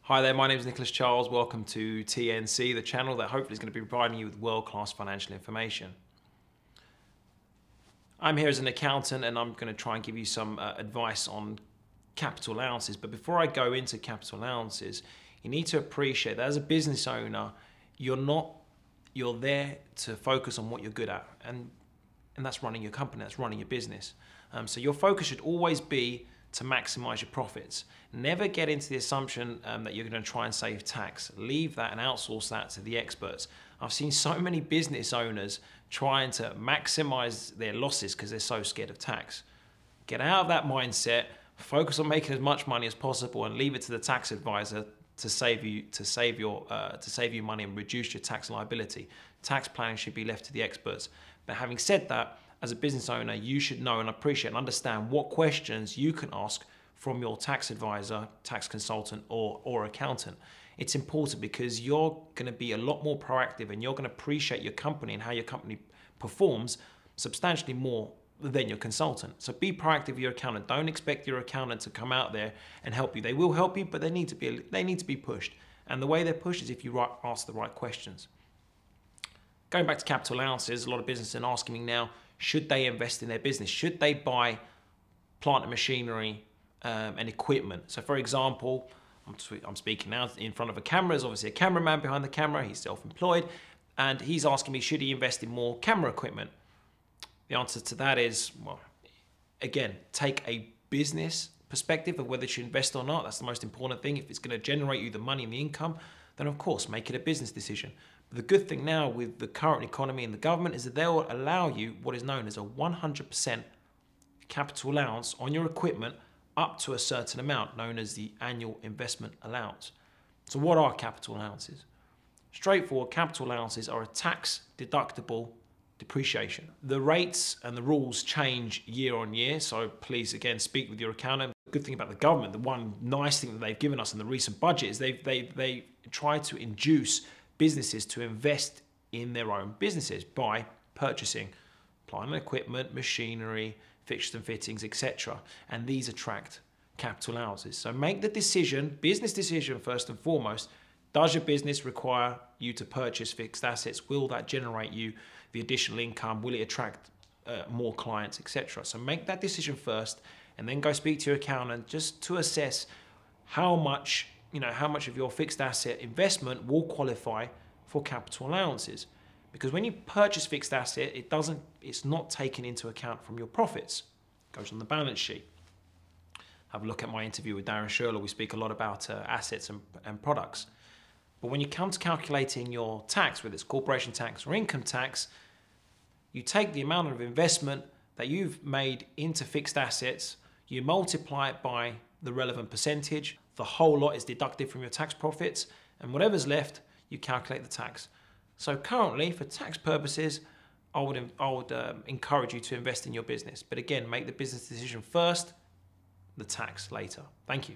Hi there, my name is Nicholas Charles. Welcome to TNC, the channel that hopefully is going to be providing you with world-class financial information. I'm here as an accountant and I'm going to try and give you some advice on capital allowances. But before I go into capital allowances, you need to appreciate that as a business owner, you're there to focus on what you're good at. And that's running your company, that's running your business. So your focus should always be to maximize your profits. Never get into the assumption that you're going to try and save tax. Leave that and outsource that to the experts. I've seen so many business owners trying to maximize their losses because they're so scared of tax. Get out of that mindset, focus on making as much money as possible and leave it to the tax advisor to save you money and reduce your tax liability. Tax planning should be left to the experts. But having said that, as a business owner, you should know and appreciate and understand what questions you can ask from your tax advisor, tax consultant, or accountant. It's important because you're going to be a lot more proactive and you're going to appreciate your company and how your company performs substantially more than your consultant. So be proactive with your accountant. Don't expect your accountant to come out there and help you. They will help you, but they need to be pushed. And the way they're pushed is if you ask the right questions. Going back to capital allowances, a lot of businesses are asking me now, should they invest in their business? Should they buy plant and machinery and equipment? So for example, I'm speaking now in front of a camera. There's obviously a cameraman behind the camera. He's self-employed. And he's asking me, should he invest in more camera equipment? The answer to that is, well, again, take a business perspective of whether you should invest or not. That's the most important thing. If it's going to generate you the money and the income, then of course, make it a business decision. But the good thing now with the current economy and the government is that they'll allow you what is known as a 100% capital allowance on your equipment up to a certain amount, known as the annual investment allowance. So what are capital allowances? Straightforward, capital allowances are a tax deductible depreciation. The rates and the rules change year on year, so please again speak with your accountant. The good thing about the government, the one nice thing that they've given us in the recent budget is they try to induce businesses to invest in their own businesses by purchasing plant and equipment, machinery, fixtures and fittings, etc. And these attract capital allowances. So make the decision, business decision first and foremost. Does your business require you to purchase fixed assets? Will that generate you the additional income? Will it attract more clients, etc.? So make that decision first and then go speak to your accountant just to assess how much of your fixed asset investment will qualify for capital allowances. Because when you purchase fixed asset, it's not taken into account from your profits. It goes on the balance sheet. Have a look at my interview with Darren Sherlock. We speak a lot about assets and products. But when you come to calculating your tax, whether it's corporation tax or income tax, you take the amount of investment that you've made into fixed assets, you multiply it by the relevant percentage, the whole lot is deducted from your tax profits, and whatever's left, you calculate the tax. So currently, for tax purposes, I would encourage you to invest in your business. But again, make the business decision first, the tax later. Thank you.